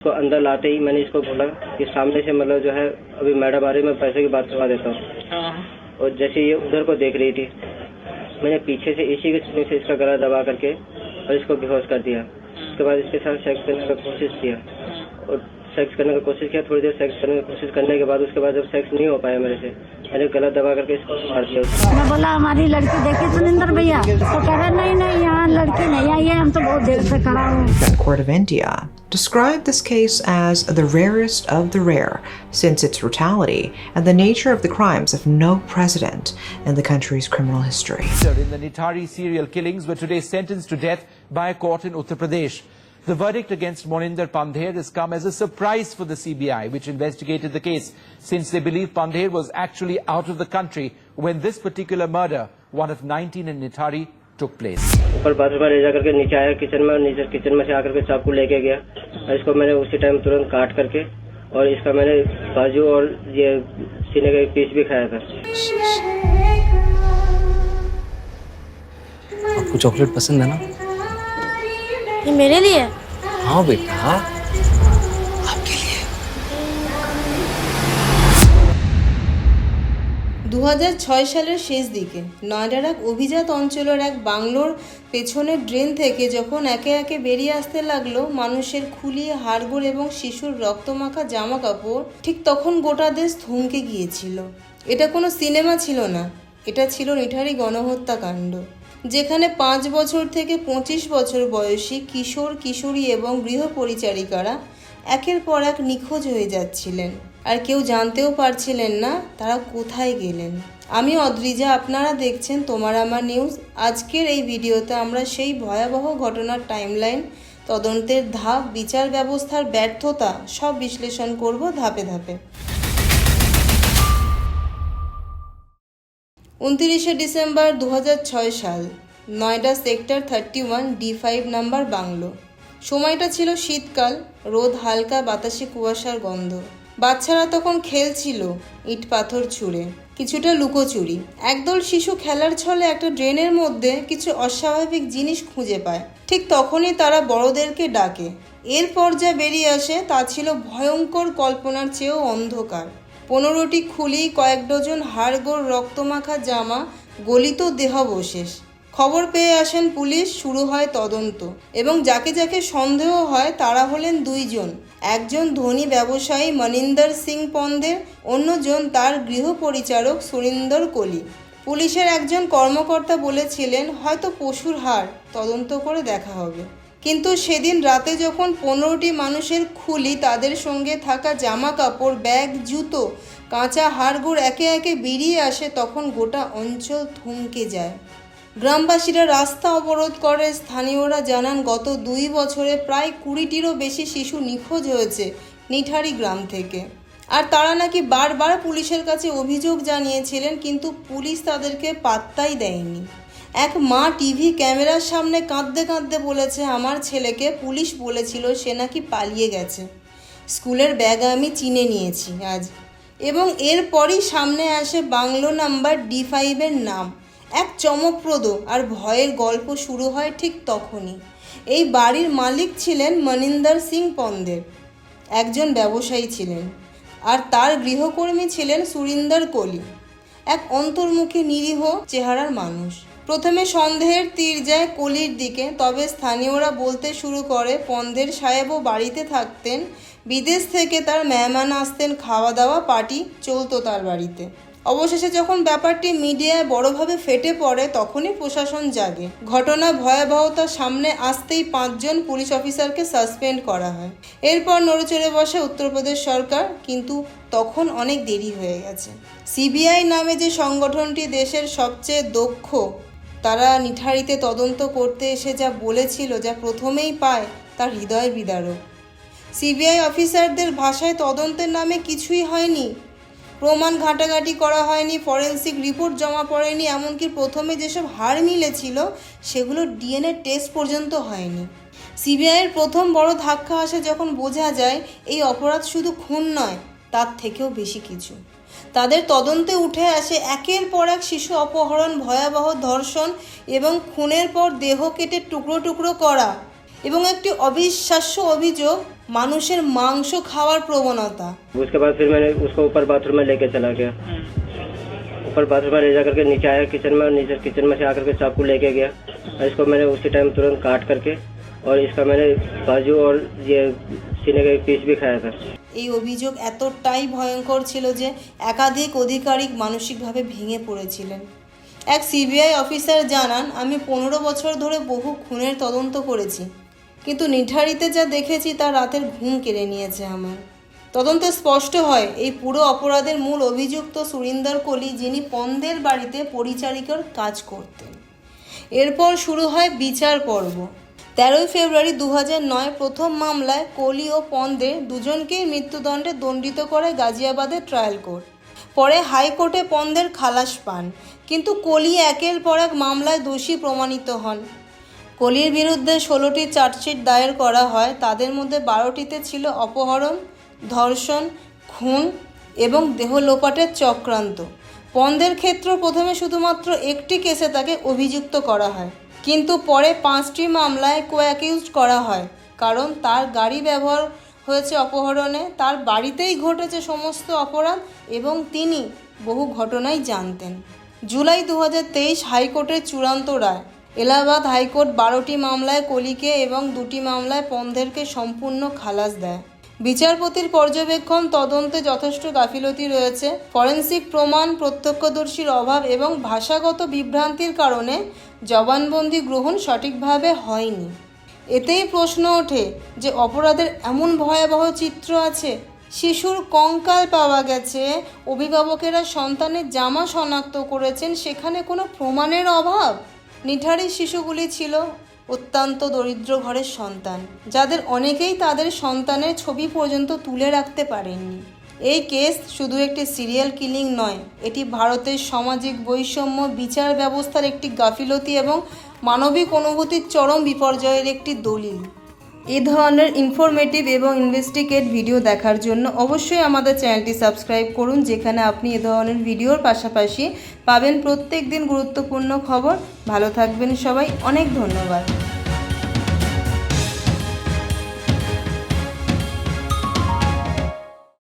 तो अंदर लाते ही मैंने इसको बोला कि सामने से मतलब जो है अभी मैडम आ रही, मैं पैसे की बात करवा देता हूँ। और जैसे ये उधर को देख रही थी, मैंने पीछे से इसी के सीने से इसका गला दबा करके और इसको बेहोश कर दिया। उसके बाद इसके साथ सेक्स करने का कोशिश किया और सेक्स करने का कोशिश किया। थोड़ी देर सेक्स करने की कोशिश करने के बाद उसके बाद जब सेक्स नहीं हो पाया मेरे से, मैंने गला दबा करके इसको मार दिया। मैं बोला हमारी लड़की देखी सुनिंदर भैया, तो कह रहे नहीं यहाँ लड़की नहीं आई है, हम तो बहुत देर से खड़ा हूँ। The Court of India described this case as the rarest of the rare, since its brutality and the nature of the crimes have no precedent in the country's criminal history. In the Nithari serial killings were today sentenced to death by a court in Uttar Pradesh. The verdict against Moninder Pandher has come as a surprise for the CBI, which investigated the case, since they believe Pandher was actually out of the country when this particular murder, one of 19 in Nithari, took place. ऊपर bathroom में ले जा करके नीचे आया kitchen में, नीचे kitchen में से आकर के चाकू लेके गया और इसको मैंने उसी टाइम तुरंत काट करके और इसका मैंने बाजू और ये सीने का एक पीस भी खाया था। आपको चॉकलेट पसंद है ना? ये मेरे लिए? हाँ बेटा, आपके लिए। 2006 সালের শেষ দিকে নয়ডার এক অভিজাত অঞ্চলের এক বাংলোর পেছনের ড্রেন থেকে যখন একে একে বেরিয়ে আসতে লাগলো মানুষের খুলিয়ে হাড়গোড় এবং শিশুর রক্তমাখা জামা কাপড়, ঠিক তখন গোটা দেশ থমকে গিয়েছিল। এটা কোনো সিনেমা ছিল না, এটা ছিল নিঠারী গণহত্যাকাণ্ড, যেখানে 5 বছর থেকে 25 বছর বয়সী কিশোর কিশোরী এবং গৃহপরিচারিকারা একের পর এক নিখোঁজ হয়ে যাচ্ছিলেন, আর কেউ জানতেও পারছিলেন না তারা কোথায় গেলেন। আমি অদ্রিজা, আপনারা দেখছেন তোমার আমার নিউজ। আজকের এই ভিডিওতে আমরা সেই ভয়াবহ ঘটনার টাইমলাইন, তদন্তের ধাপ, বিচার ব্যবস্থার ব্যর্থতা সব বিশ্লেষণ করব ধাপে ধাপে। 29শে ডিসেম্বর 2006 সাল, Noida sector 31 D5 number bungalow. সময়টা ছিল শীতকাল, রোদ হালকা, বাতাসে কুয়াশার গন্ধ। বাচ্চারা তখন খেলছিল ইট পাথর ছুঁড়ে, কিছুটা লুকোচুরি। একদল শিশু খেলার ছলে একটা ড্রেনের মধ্যে কিছু অস্বাভাবিক জিনিস খুঁজে পায়। ঠিক তখনই তারা বড়দেরকে ডাকে। এরপর যা বেরিয়ে আসে তা ছিল ভয়ঙ্কর কল্পনার চেয়েও অন্ধকার। 15টি খুলি, কয়েক ডজন হাড়গোড়, রক্তমাখা জামা, গলিত দেহাবশেষ। খবর পেয়ে আসেন পুলিশ, শুরু হয় তদন্ত এবং যাকে যাকে সন্দেহ হয় তারা হলেন 2 জন। একজন ধনী ব্যবসায়ী মনিন্দর সিং পন্দের, অন্যজন তার গৃহপরিচারক সুরিন্দর কোলি। পুলিশের একজন কর্মকর্তা বলেছিলেন হয়তো পশুর হাড়, তদন্ত করে দেখা হবে। কিন্তু সেদিন রাতে যখন 15টি মানুষের খুলি, তাদের সঙ্গে থাকা জামা কাপড়, ব্যাগ, জুতো, কাঁচা হাড়গোড় একে একে বেরিয়ে আসে, তখন গোটা অঞ্চল থমকে যায়। গ্রামবাসীরা রাস্তা অবরোধ করে। স্থানীয়রা জানান গত 2 বছরে প্রায় 20টিরও বেশি শিশু নিখোঁজ হয়েছে নিঠারী গ্রাম থেকে। আর তারা নাকি বারবার পুলিশের কাছে অভিযোগ জানিয়েছিলেন, কিন্তু পুলিশ তাদেরকে পাত্তাই দেয়নি। এক মা টিভি ক্যামেরার সামনে কাঁদতে কাঁদতে বলেছে, আমার ছেলেকে পুলিশ বলেছিল সে নাকি পালিয়ে গেছে, স্কুলের ব্যাগ আমি চিনে নিয়েছি আজ। এবং এরপরই সামনে আসে বাংলো নাম্বার D5 নাম। এক চমকপ্রদ আর ভয়ের গল্প শুরু হয় ঠিক তখনই। এই বাড়ির মালিক ছিলেন মনিন্দর সিং পন্দের, একজন ব্যবসায়ী ছিলেন, আর তার গৃহকর্মী ছিলেন সুরিন্দর কোলি, এক অন্তর্মুখী নিরীহ চেহারার মানুষ। প্রথমে সন্দেহের তীর যায় কোলির দিকে, তবে স্থানীয়রা বলতে শুরু করে পন্দের সাহেবও বাড়িতে থাকতেন, বিদেশ থেকে তার মেহমান আসতেন, খাওয়া দাওয়া পার্টি চলতো তার বাড়িতে। অবশেষে যখন ব্যাপারটি মিডিয়ায় বড়ভাবে ফেটে পড়ে, তখনই প্রশাসন জাগে। ঘটনা ভয়াবহতা সামনে আসতেই 5 জন পুলিশ অফিসারকে সাসপেন্ড করা হয়। এরপর নড়েচড়ে বসে উত্তরপ্রদেশ সরকার, কিন্তু তখন অনেক দেরি হয়ে গেছে। সিবিআই নামে যে সংগঠনটি দেশের সবচেয়ে দক্ষ, তারা নিঠারীতে তদন্ত করতে এসে যা বলেছিল, যা প্রথমেই পায় তার হৃদয় বিদারক। সিবিআই অফিসারদের ভাষায় তদন্তের নামে কিছুই হয়নি, প্রমাণ ঘাটাঘাটি করা হয়নি, ফরেন্সিক রিপোর্ট জমা পড়েনি, এমনকি প্রথমে যেসব হাড় মিলেছিল সেগুলো ডিএনএ টেস্ট পর্যন্ত হয়নি। সিবিআইয়ের প্রথম বড় ধাক্কা আসে যখন বোঝা যায় এই অপরাধ শুধু খুন নয়, তার থেকেও বেশি কিছু। তাদের তদন্তে উঠে আসে একের পর এক শিশু অপহরণ, ভয়াবহ ধর্ষণ এবং খুনের পর দেহ কেটে টুকরো টুকরো করা, এবং একটি অবিশ্বাস্য অভিযোগ, মানুষের মাংস খাওয়ার প্রবণতা। उसके बाद फिर मैंने उसको ऊपर बाथरूम में लेके चला गया। ऊपर बाथरूम में ले जा करके नीचे आया किचन में, और नीचे किचन में से आकर के चाकू लेके गया और इसको मैंने उसी टाइम तुरंत काट करके और इसका मैंने बाजू और ये सीने का एक पीस भी खाया था। এই অভিযোগ এতটাই ভয়ঙ্কর ছিল যে একাধিক আধিকারিক মানসিকভাবে ভেঙে পড়েছিলেন। এক সিবিআই অফিসার জানান, আমি 15 বছর ধরে বহু খুনের তদন্ত করেছি, কিন্তু নিঠারিতে যা দেখেছি তা রাতের ঘুম কেড়ে নিয়েছে আমার। তদন্তে স্পষ্ট হয় এই পুরো অপরাধের মূল অভিযুক্ত সুরিন্দর কোলি, যিনি পন্দের বাড়িতে পরিচারিকার কাজ করতেন। এরপর শুরু হয় বিচার পর্ব। 13 ফেব্রুয়ারি 2009 প্রথম মামলায় কোলি ও পন্দের দুজনকেই মৃত্যুদণ্ডে দণ্ডিত করে গাজিয়াবাদের ট্রায়াল কোর্ট। পরে হাইকোর্টে পন্দের খালাস পান, কিন্তু কোলি একের পর এক মামলায় দোষী প্রমাণিত হন। কোলির বিরুদ্ধে 16টি চার্জশিট দায়ের করা হয়, তাদের মধ্যে 12টিতে ছিল অপহরণ, ধর্ষণ, খুন এবং দেহ লোপাটের চক্রান্ত। পন্দের ক্ষেত্রে প্রথমে শুধুমাত্র একটি কেসে তাকে অভিযুক্ত করা হয়, কিন্তু পরে 5টি মামলায় কো-অ্যাকিউজড করা হয়, কারণ তার গাড়ি ব্যবহার হয়েছে অপহরণে, তার বাড়িতেই ঘটেছে সমস্ত অপরাধ এবং তিনি বহু ঘটনাই জানতেন। জুলাই 2023 হাইকোর্টের চূড়ান্ত রায়। এলাহাবাদ হাইকোর্ট 12টি মামলায় কোলিকে এবং 2টি মামলায় পন্ধেরকে সম্পূর্ণ খালাস দেয়। বিচারপতির পর্যবেক্ষণ, তদন্তে যথেষ্ট গাফিলতি রয়েছে, ফরেনসিক প্রমাণ, প্রত্যক্ষদর্শীর অভাব এবং ভাষাগত বিভ্রান্তির কারণে জবানবন্দি গ্রহণ সঠিকভাবে হয়নি। এতেই প্রশ্ন ওঠে যে অপরাধের এমন ভয়াবহ চিত্র আছে, শিশুর কঙ্কাল পাওয়া গেছে, অভিভাবকেরা সন্তানের জামা শনাক্ত করেছেন, সেখানে কোনো প্রমাণের অভাব। নিঠারী শিশুগুলি ছিল অত্যন্ত দরিদ্র ঘরের সন্তান, যাদের অনেকেই তাদের সন্তানের ছবি পর্যন্ত তুলে রাখতে পারেননি। এই কেস শুধু একটি সিরিয়াল কিলিং নয়, এটি ভারতের সামাজিক বৈষম্য, বিচার ব্যবস্থার একটি গাফিলতি এবং মানবিক অনুভূতির চরম বিপর্যয়ের একটি দলিল। এই ধরনের ইনফরমেটিভ এবং ইনভেস্টিগেট ভিডিও দেখার জন্য অবশ্যই আমাদের চ্যানেলটি সাবস্ক্রাইব করুন, যেখানে আপনি এ ধরনের ভিডিওর পাশাপাশি পাবেন প্রত্যেক দিন গুরুত্বপূর্ণ খবর। ভালো থাকবেন সবাই, অনেক ধন্যবাদ।